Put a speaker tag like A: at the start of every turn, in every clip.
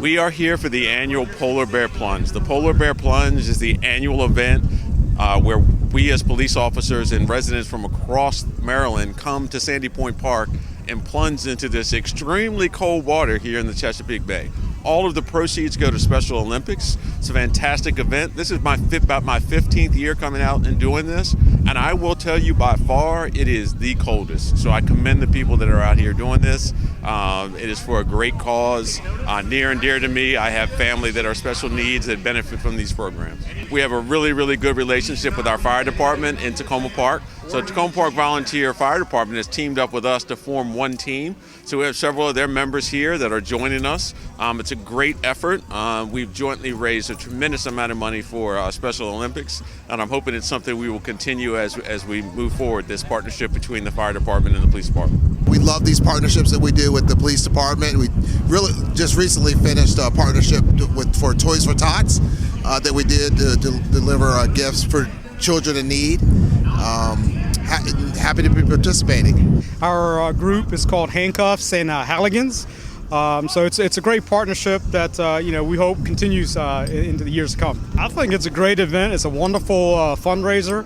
A: We are here for the annual Polar Bear Plunge. The Polar Bear Plunge is the annual event where we as police officers and residents from across Maryland come to Sandy Point Park and plunge into this extremely cold water here in the Chesapeake Bay. All of the proceeds go to Special Olympics. It's a fantastic event. This is about my 15th year coming out and doing this, and I will tell you by far it is the coldest. So I commend the people that are out here doing this. It is for a great cause, near and dear to me. I have family that are special needs that benefit from these programs. We have a really, really good relationship with our fire department in Takoma Park. So Takoma Park Volunteer Fire Department has teamed up with us to form one team. So we have several of their members here that are joining us. It's a great effort. We've jointly raised a tremendous amount of money for Special Olympics, and I'm hoping it's something we will continue as we move forward, this partnership between the fire department and the police department.
B: We love these partnerships that we do with the police department. We really just recently finished a partnership for Toys for Tots that we did to deliver gifts for children in need. Happy to be participating.
C: Our group is called Handcuffs and Halligans. So it's a great partnership that we hope continues into the years to come. I think it's a great event. It's a wonderful fundraiser.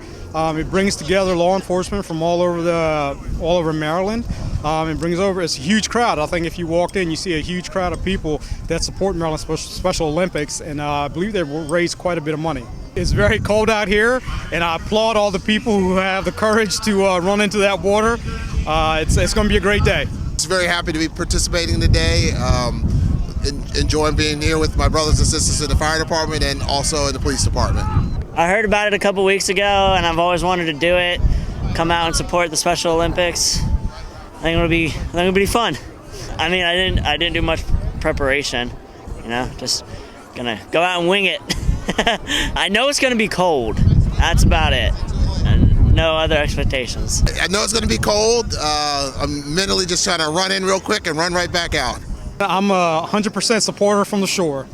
C: It brings together law enforcement from all over Maryland. It brings over, it's a huge crowd. I think if you walked in, you see a huge crowd of people that support Maryland Special Olympics, and I believe they will raise quite a bit of money. It's very cold out here, and I applaud all the people who have the courage to run into that water. It's going to be a great day.
B: Just very happy to be participating today. Enjoying being here with my brothers and sisters in the fire department and also in the police department.
D: I heard about it a couple weeks ago, and I've always wanted to do it. Come out and support the Special Olympics. I think it'll be fun. I mean, I didn't do much preparation. Just gonna go out and wing it. I know it's gonna be cold. That's about it. And no other expectations.
B: I know it's gonna be cold. I'm mentally just trying to run in real quick and run right back out.
C: I'm a 100% supporter from the shore.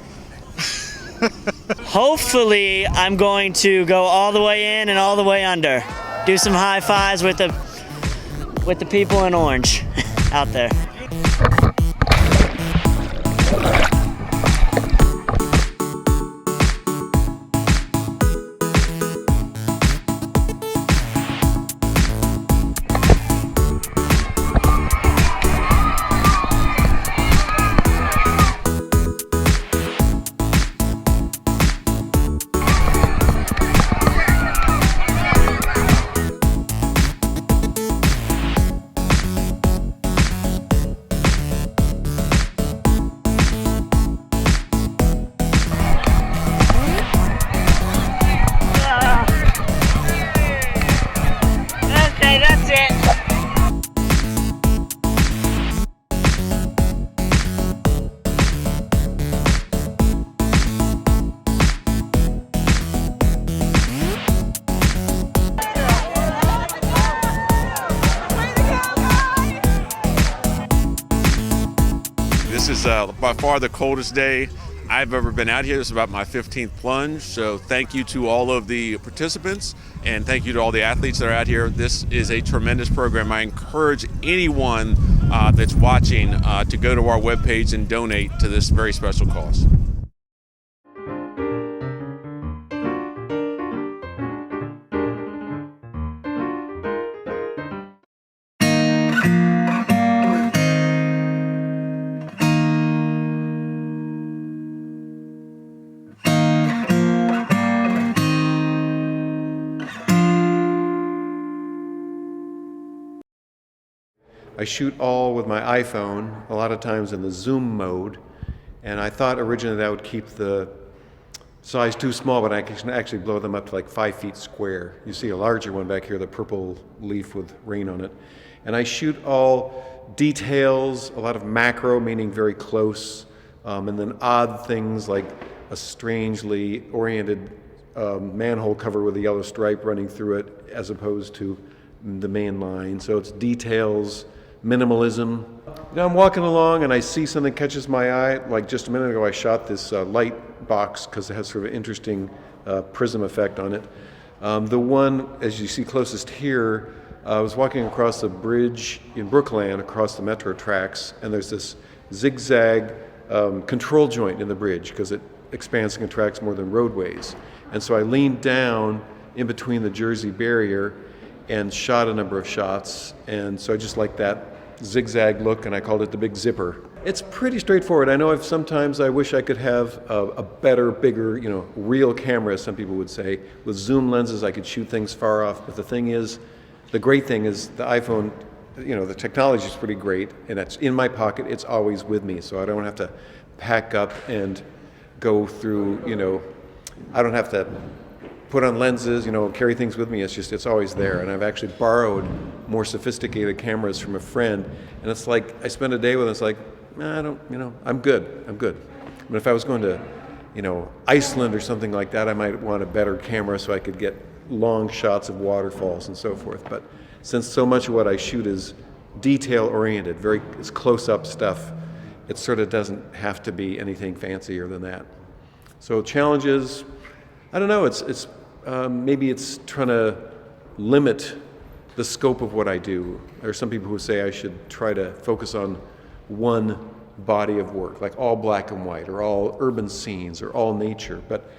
D: Hopefully, I'm going to go all the way in and all the way under. Do some high fives with the people in orange out there.
A: This is by far the coldest day I've ever been out here. This is about my 15th plunge. So thank you to all of the participants and thank you to all the athletes that are out here. This is a tremendous program. I encourage anyone that's watching to go to our webpage and donate to this very special cause.
E: I shoot all with my iPhone, a lot of times in the zoom mode, and I thought originally that would keep the size too small, but I can actually blow them up to like 5 feet square. You see a larger one back here, the purple leaf with rain on it. And I shoot all details, a lot of macro, meaning very close, and then odd things like a strangely oriented manhole cover with a yellow stripe running through it as opposed to the main line. So it's details, minimalism. Now I'm walking along and I see something catches my eye. Like just a minute ago I shot this light box because it has sort of an interesting prism effect on it. The one, as you see closest here, I was walking across a bridge in Brookland across the metro tracks, and there's this zigzag control joint in the bridge because it expands and contracts more than roadways. And so I leaned down in between the Jersey barrier and shot a number of shots. And so I just like that zigzag look, and I called it the Big Zipper. It's pretty straightforward. I know sometimes I wish I could have a better, bigger, real camera, as some people would say. With zoom lenses, I could shoot things far off. But the great thing is the iPhone, the technology is pretty great, and it's in my pocket. It's always with me, so I don't have to pack up and go through, I don't have to put on lenses, carry things with me. It's always there. And I've actually borrowed more sophisticated cameras from a friend, and it's like I spend a day with it, it's like, I'm good. But if I was going to, Iceland or something like that, I might want a better camera so I could get long shots of waterfalls and so forth. But since so much of what I shoot is detail-oriented, it's close-up stuff, it sort of doesn't have to be anything fancier than that. So challenges, I don't know, it's maybe it's trying to limit the scope of what I do. There are some people who say I should try to focus on one body of work, like all black and white, or all urban scenes, or all nature. But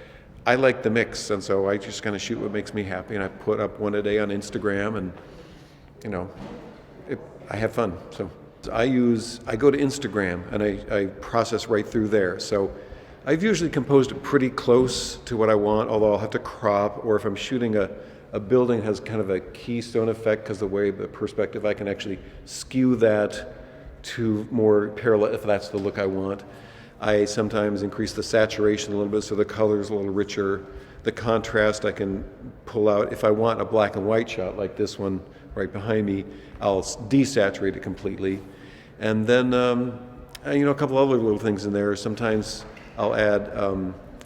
E: I like the mix, and so I just kind of shoot what makes me happy, and I put up one a day on Instagram, and I have fun. So I go to Instagram, and I process right through there. So I've usually composed it pretty close to what I want, although I'll have to crop, or if I'm shooting a building that has kind of a keystone effect because the perspective, I can actually skew that to more parallel if that's the look I want. I sometimes increase the saturation a little bit so the color's a little richer. The contrast I can pull out. If I want a black and white shot like this one right behind me, I'll desaturate it completely. And then, a couple other little things in there. Sometimes I'll add,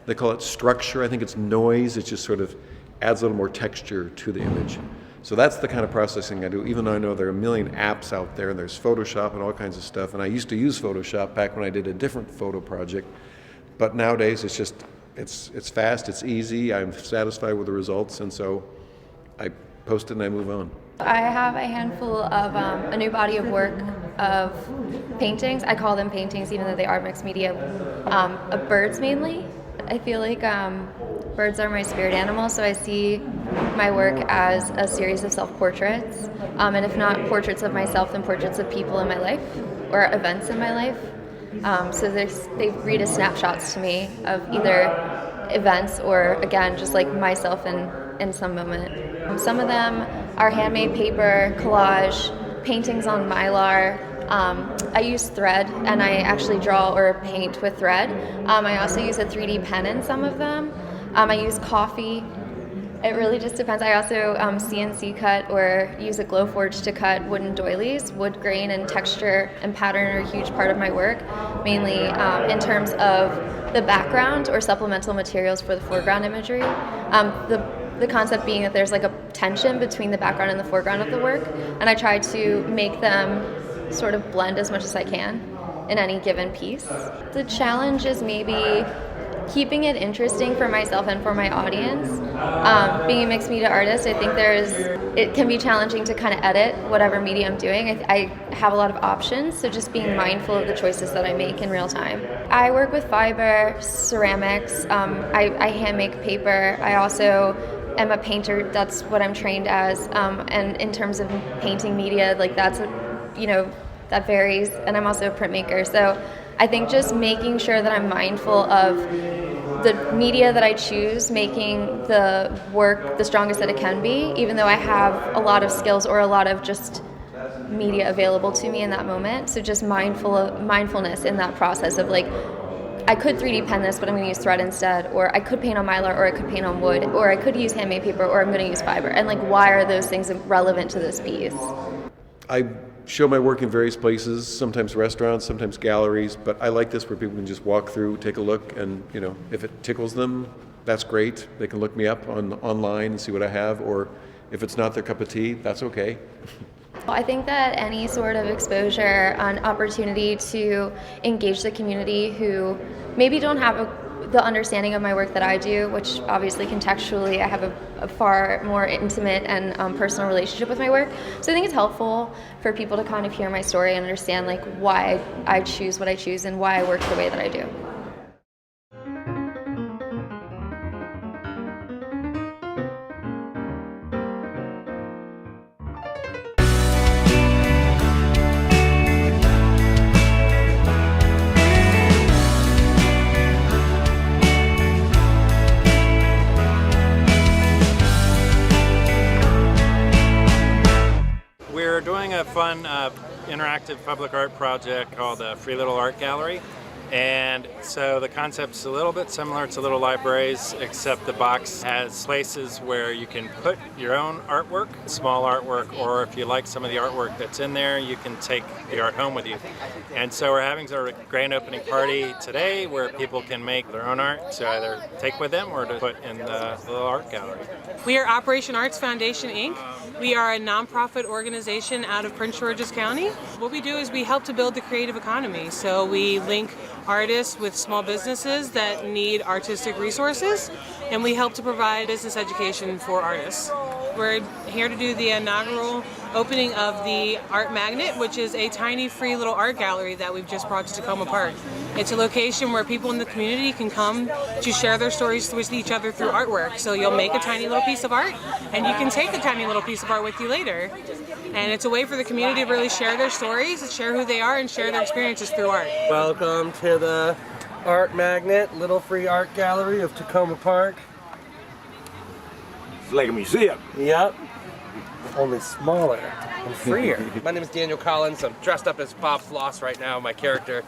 E: they call it structure. I think it's noise. It just sort of adds a little more texture to the image. So that's the kind of processing I do, even though I know there are a million apps out there, and there's Photoshop and all kinds of stuff. And I used to use Photoshop back when I did a different photo project. But nowadays, it's fast, it's easy, I'm satisfied with the results, and so I post it and I move on.
F: I have a handful of a new body of work of paintings. I call them paintings, even though they are mixed media, of birds mainly. I feel like birds are my spirit animal, so I see my work as a series of self-portraits, and if not portraits of myself, then portraits of people in my life or events in my life. So they read as snapshots to me of either events or, again, just like myself in some moment. Some of them are handmade paper, collage, paintings on mylar. I use thread, and I actually draw or paint with thread. I also use a 3D pen in some of them. I use coffee. It really just depends. I also CNC cut or use a glow forge to cut wooden doilies. Wood grain and texture and pattern are a huge part of my work, mainly in terms of the background or supplemental materials for the foreground imagery. The concept being that there's like a tension between the background and the foreground of the work, and I try to make them sort of blend as much as I can in any given piece. The challenge is maybe keeping it interesting for myself and for my audience. Being a mixed media artist, I think it can be challenging to kind of edit whatever media I'm doing. I have a lot of options, so just being mindful of the choices that I make in real time. I work with fiber, ceramics, I hand make paper. I also am a painter. That's what I'm trained as. And in terms of painting media, like that varies. And I'm also a printmaker. So I think just making sure that I'm mindful of the media that I choose, making the work the strongest that it can be, even though I have a lot of skills or a lot of just media available to me in that moment. So just mindfulness in that process of like, I could 3D pen this, but I'm going to use thread instead, or I could paint on mylar, or I could paint on wood, or I could use handmade paper, or I'm going to use fiber. And like, why are those things relevant to this piece?
E: I show my work in various places, sometimes restaurants, sometimes galleries, but I like this where people can just walk through, take a look, and if it tickles them, that's great. They can look me up online and see what I have, or if it's not their cup of tea, that's okay.
F: I think that any sort of exposure, an opportunity to engage the community who maybe don't have the understanding of my work that I do, which obviously contextually I have a far more intimate and personal relationship with my work. So I think it's helpful for people to kind of hear my story and understand like why I choose what I choose and why I work the way that I do.
G: We're doing a fun interactive public art project called the Free Little Art Gallery. And so the concept's a little bit similar to Little Libraries, except the box has places where you can put your own artwork, small artwork, or if you like some of the artwork that's in there, you can take the art home with you. And so we're having our grand opening party today where people can make their own art to either take with them or to put in the little art gallery.
H: We are Operation Arts Foundation, Inc. We are a nonprofit organization out of Prince George's County. What we do is we help to build the creative economy. So we link artists with small businesses that need artistic resources, and we help to provide business education for artists. We're here to do the inaugural opening of the Art Magnet, which is a tiny free little art gallery that we've just brought to Takoma Park. It's a location where people in the community can come to share their stories with each other through artwork. So you'll make a tiny little piece of art, and you can take the tiny little piece of art with you later. And it's a way for the community to really share their stories, share who they are, and share their experiences through art.
I: Welcome to the Art Magnet, Little Free Art Gallery of Takoma Park.
J: It's like a museum.
I: Yep. Only smaller and freer. My name is Daniel Collins. I'm dressed up as Bob Floss right now, my character.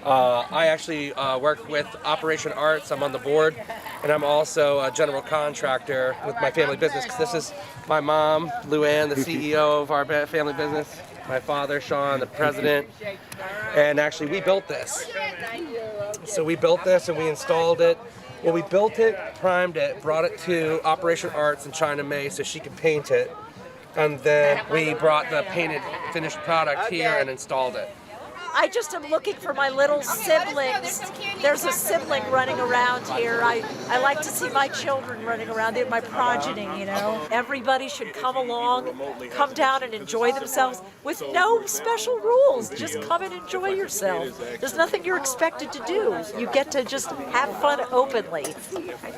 I: I actually work with Operation Arts. I'm on the board, and I'm also a general contractor with my family business. This is my mom, Luann, the CEO of our family business. My father, Sean, the president. And actually, we built this. So we built this and we installed it. Well, we built it, primed it, brought it to Operation Arts in China May so she could paint it. And then we brought the painted, finished product here and installed it.
K: I just am looking for my little siblings. There's a sibling running around here. I like to see my children running around. They're my progeny, you know. Everybody should come along, come down and enjoy themselves with no special rules. Just come and enjoy yourself. There's nothing you're expected to do. You get to just have fun openly.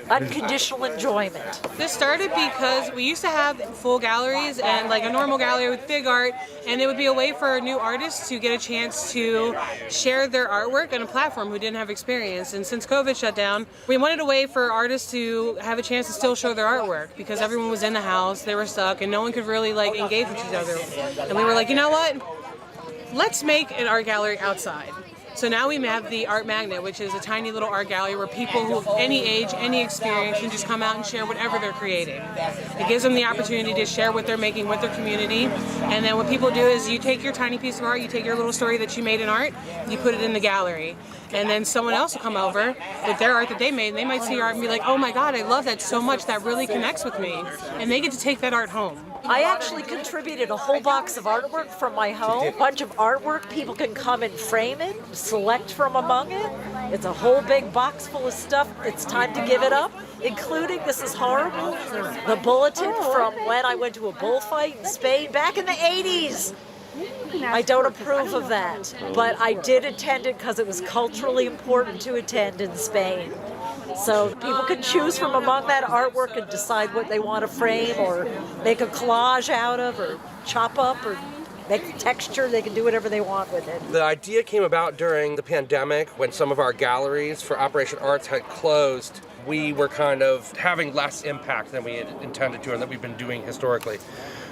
K: Unconditional enjoyment.
H: This started because we used to have full galleries and like a normal gallery with big art, and it would be a way for new artists to get a chance to share their artwork on a platform who didn't have experience. And since COVID shut down, we wanted a way for artists to have a chance to still show their artwork because everyone was in the house, they were stuck, and no one could really like engage with each other. And we were like, you know what? Let's make an art gallery outside. So now we have the Art Magnet, which is a tiny little art gallery where people who of any age, any experience can just come out and share whatever they're creating. It gives them the opportunity to share what they're making with their community. And then what people do is you take your tiny piece of art, you take your little story that you made in art, you put it in the gallery. And then someone else will come over with their art that they made, and they might see your art and be like, oh my God, I love that so much, that really connects with me. And they get to take that art home.
K: I actually contributed a whole box of artwork from my home. A bunch of artwork. People can come and frame it, select from among it. It's a whole big box full of stuff. It's time to give it up, including, this is horrible, the bulletin from when I went to a bullfight in Spain back in the 80s. I don't approve of that, but I did attend it because it was culturally important to attend in Spain. So people can choose from among that artwork and decide what they want to frame or make a collage out of or chop up or make texture. They can do whatever they want with it.
I: The idea came about during the pandemic when some of our galleries for Operation Arts had closed. We were kind of having less impact than we had intended to and that we've been doing historically.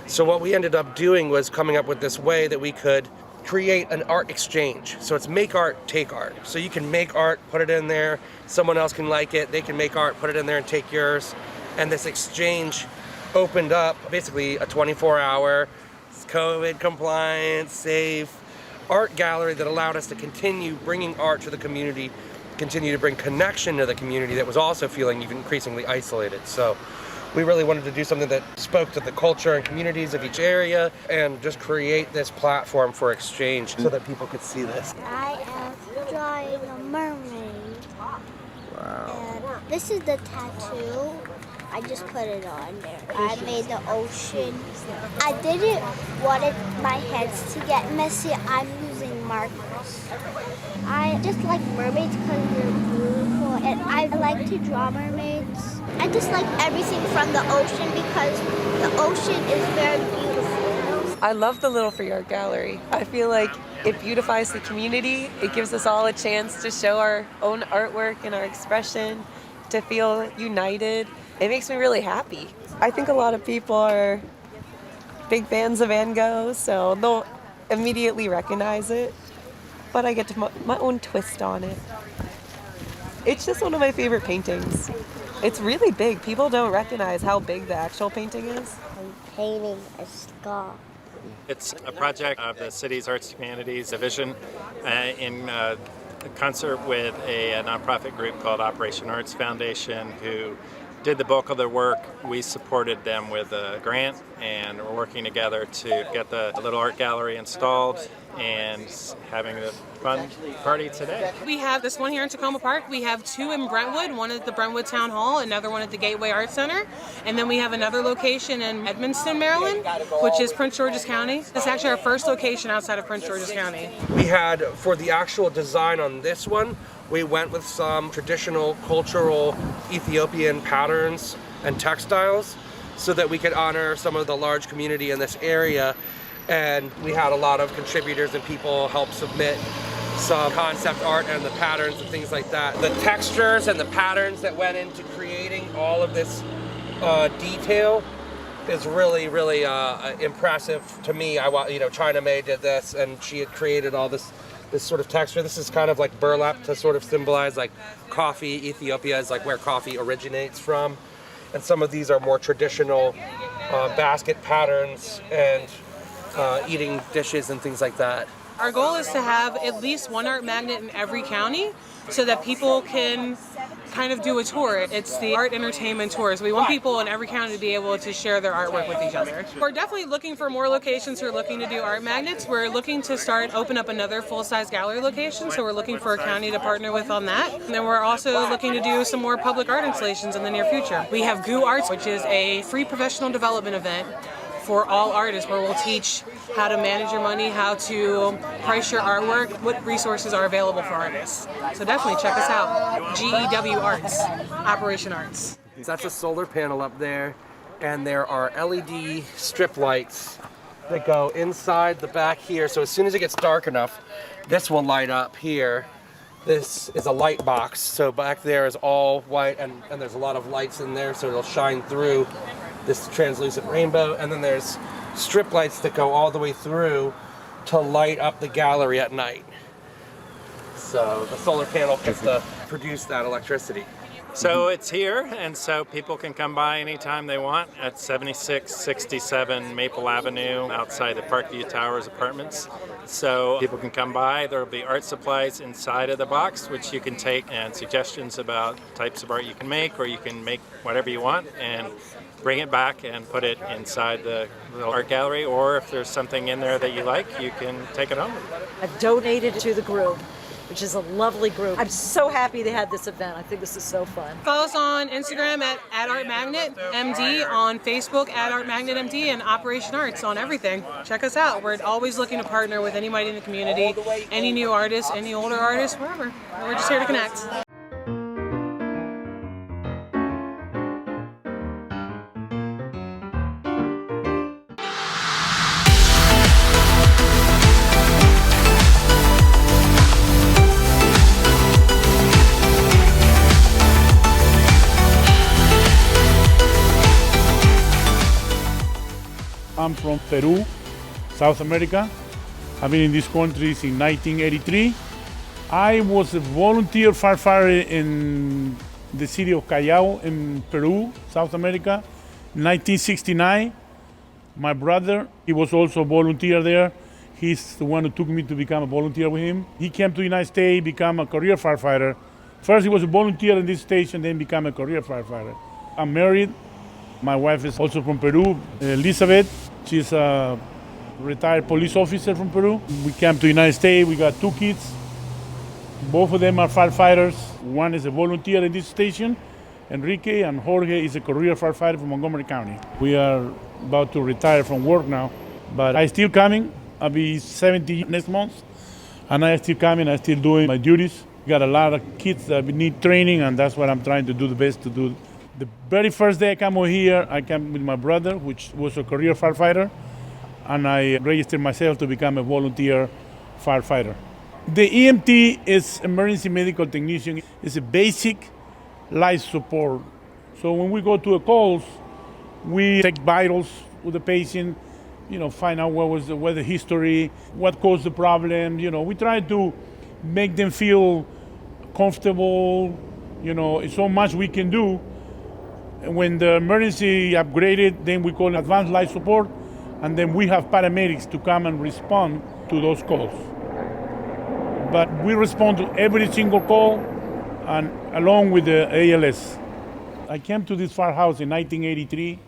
I: So what we ended up doing was coming up with this way that we could create an art exchange. So it's make art, take art. So you can make art, put it in there, someone else can like it, they can make art, put it in there and take yours. And this exchange opened up basically a 24-hour, COVID compliant, safe art gallery that allowed us to continue bringing art to the community, continue to bring connection to the community that was also feeling even increasingly isolated. So we really wanted to do something that spoke to the culture and communities of each area and just create this platform for exchange so that people could see this.
L: I am drawing a mermaid.
J: Wow. This is the tattoo. I just put it on there. I made the ocean. I didn't want my hands to get messy. I'm using markers. I just like mermaids because they're beautiful, and I like to draw mermaids. I just like everything from the ocean because the ocean is very beautiful.
L: I love the Little Free Art Gallery. I feel like it beautifies the community. It gives us all a chance to show our own artwork and our expression, to feel united. It makes me really happy. I think a lot of people are big fans of Van Gogh, so they'll immediately recognize it. But I get to put my own twist on it. It's just one of my favorite paintings. It's really big. People don't recognize how big the actual painting is.
J: I'm painting a skull.
G: It's a project of the city's Arts and Humanities Division in concert with a nonprofit group called Operation Arts Foundation, who did the bulk of their work. We supported them with a grant, and we're working together to get the little art gallery installed and having the fun party today.
H: We have this one here in Takoma Park. We have two in Brentwood, one at the Brentwood Town Hall, another one at the Gateway Arts Center, and then we have another location in Edmonston, Maryland, which is Prince George's County. This is actually our first location outside of Prince George's County.
I: We had, for the actual design on this one, we went with some traditional cultural Ethiopian patterns and textiles so that we could honor some of the large community in this area. And we had a lot of contributors and people help submit some concept art and the patterns and things like that. The textures and the patterns that went into creating all of this detail is really, really impressive to me. China May did this, and she had created all this sort of texture. This is kind of like burlap to sort of symbolize like coffee. Ethiopia is like where coffee originates from. And some of these are more traditional basket patterns and eating dishes and things like that.
H: Our goal is to have at least one art magnet in every county so that people can kind of do a tour. It's the art entertainment tour. So we want people in every county to be able to share their artwork with each other. We're definitely looking for more locations who are looking to do art magnets. We're looking to open up another full-size gallery location, so we're looking for a county to partner with on that. And then we're also looking to do some more public art installations in the near future. We have GOO Arts, which is a free professional development event for all artists, where we'll teach how to manage your money, how to price your artwork, what resources are available for artists. So definitely check us out. GEW Arts, Operation Arts.
I: That's a solar panel up there, and there are LED strip lights that go inside the back here. So as soon as it gets dark enough, this will light up here. This is a light box, so back there is all white, and there's a lot of lights in there, so it'll shine through this translucent rainbow. And then there's strip lights that go all the way through to light up the gallery at night. So the solar panel gets to produce that electricity.
G: So it's here, and so people can come by anytime they want at 7667 Maple Avenue outside the Parkview Towers Apartments. So people can come by. There will be art supplies inside of the box, which you can take, and suggestions about types of art you can make, or you can make whatever you want and bring it back and put it inside the little art gallery, or if there's something in there that you like, you can take it home.
K: I've donated to the group, which is a lovely group. I'm so happy they had this event. I think this is so fun.
H: Follow us on Instagram at ArtMagnetMD, on Facebook at ArtMagnetMD, and Operation Arts on everything. Check us out. We're always looking to partner with anybody in the community, any new artists, any older artists, wherever. We're just here to connect.
M: I'm from Peru, South America. I've been in this country since 1983. I was a volunteer firefighter in the city of Callao in Peru, South America, in 1969. My brother, he was also a volunteer there. He's the one who took me to become a volunteer with him. He came to the United States, become a career firefighter. First he was a volunteer in this station, then become a career firefighter. I'm married. My wife is also from Peru, Elizabeth. She's a retired police officer from Peru. We came to the United States, we got 2 kids. Both of them are firefighters. One is a volunteer in this station, Enrique, and Jorge is a career firefighter from Montgomery County. We are about to retire from work now, but I still coming. I'll be 70 next month, and I still coming. I still doing my duties. Got a lot of kids that need training, and that's what I'm trying to do the best to do. The very first day I came over here, I came with my brother, which was a career firefighter, and I registered myself to become a volunteer firefighter. The EMT is emergency medical technician. It's a basic life support. So when we go to a calls, we take vitals with the patient, find out what was the weather history, what caused the problem. We try to make them feel comfortable. It's so much we can do. When the emergency upgraded, then we call advanced life support, and then we have paramedics to come and respond to those calls. But we respond to every single call, and along with the ALS. I came to this firehouse in 1983,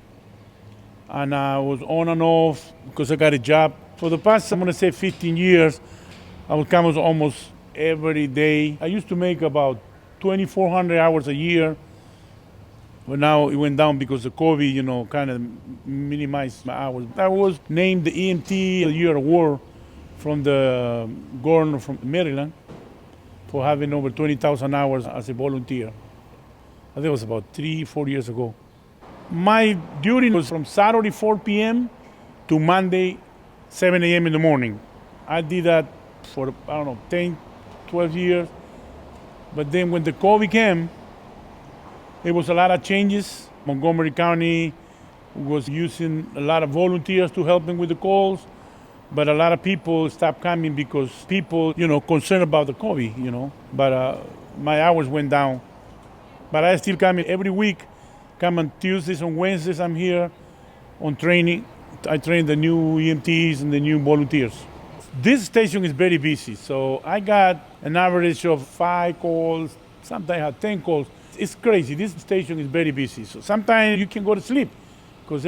M: and I was on and off because I got a job. For the past, I'm gonna say 15 years, I would come almost every day. I used to make about 2,400 hours a year, but now it went down because of COVID, kind of minimized my hours. I was named the EMT of the Year Award from the governor from Maryland for having over 20,000 hours as a volunteer. I think it was about 3-4 years ago. My duty was from Saturday 4 p.m. to Monday 7 a.m. in the morning. I did that for, 10, 12 years. But then when the COVID came, there was a lot of changes. Montgomery County was using a lot of volunteers to help them with the calls. But a lot of people stopped coming because people, concerned about the COVID, But my hours went down. But I still come in every week. Come on Tuesdays and Wednesdays, I'm here on training. I train the new EMTs and the new volunteers. This station is very busy, so I got an average of 5 calls, sometimes I have 10 calls. It's crazy. This station is very busy, so sometimes you can go to sleep. Because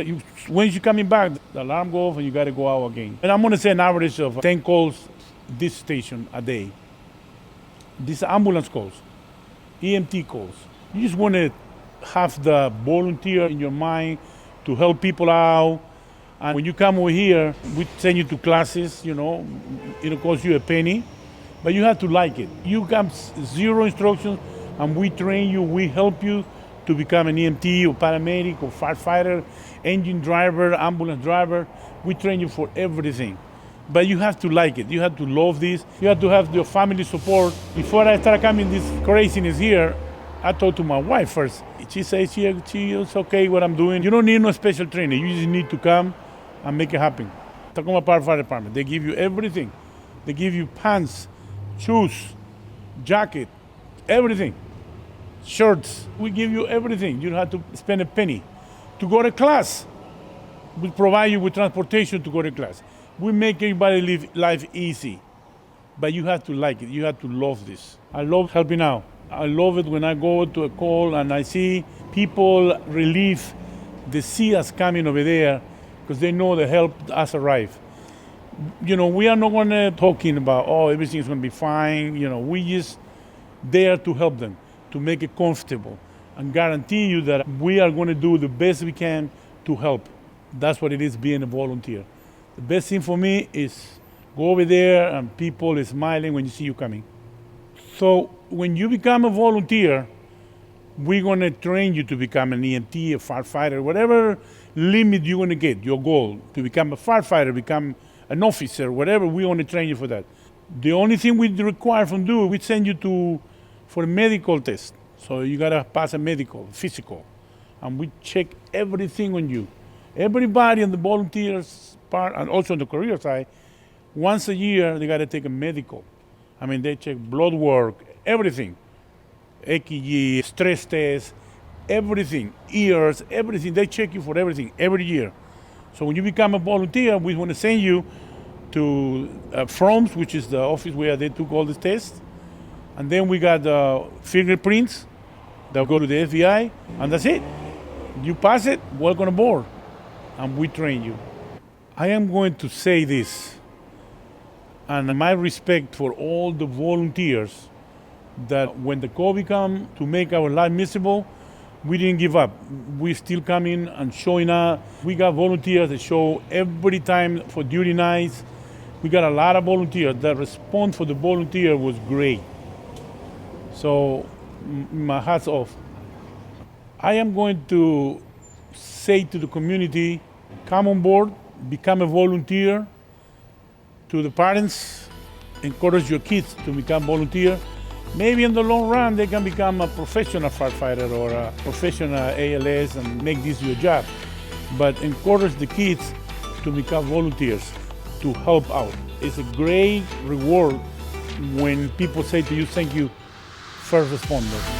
M: when you're coming back, the alarm goes off and you got to go out again. And I'm going to say an average of 10 calls this station a day. These are ambulance calls, EMT calls. You just want to have the volunteer in your mind to help people out. And when you come over here, we send you to classes, it'll cost you a penny, but you have to like it. You come 0 instructions, and we train you, we help you to become an EMT or paramedic or firefighter, engine driver, ambulance driver. We train you for everything. But you have to like it. You have to love this. You have to have your family support. Before I started coming this craziness here, I talked to my wife first. She says she is okay what I'm doing. You don't need no special training. You just need to come and make it happen. Takoma Fire Department, they give you everything. They give you pants, shoes, jacket, everything. Shirts, we give you everything. You don't have to spend a penny. To go to class, we provide you with transportation to go to class. We make everybody live life easy, but you have to like it. You have to love this. I love helping out. I love it when I go to a call and I see people relief. They see us coming over there because they know the help has arrived. We are not going to talking about, everything's going to be fine. We just there to help them, to make it comfortable, and guarantee you that we are going to do the best we can to help. That's what it is being a volunteer. The best thing for me is go over there and people are smiling when you see you coming. So when you become a volunteer, we're going to train you to become an EMT, a firefighter, whatever limit you're going to get, your goal, to become a firefighter, become an officer, whatever, we want to train you for that. The only thing we require from you, we send you for a medical test. So you got to pass a medical, physical. And we check everything on you. Everybody on the volunteers part, and also on the career side, once a year, they got to take a medical. They check blood work, everything. EKG, stress test, everything, ears, everything. They check you for everything every year. So when you become a volunteer, we want to send you to FROMS, which is the office where they took all the tests. And then we got fingerprints that go to the FBI, and that's it. You pass it, welcome aboard, and we train you. I am going to say this, and my respect for all the volunteers, that when the COVID come to make our life miserable, we didn't give up. We still coming and showing up. We got volunteers that show every time for duty nights. We got a lot of volunteers. The response for the volunteer was great. So my hat's off. I am going to say to the community, come on board, become a volunteer. To the parents, encourage your kids to become volunteer. Maybe in the long run, they can become a professional firefighter or a professional ALS and make this your job. But encourage the kids to become volunteers, to help out. It's a great reward when people say to you, thank you, first responders.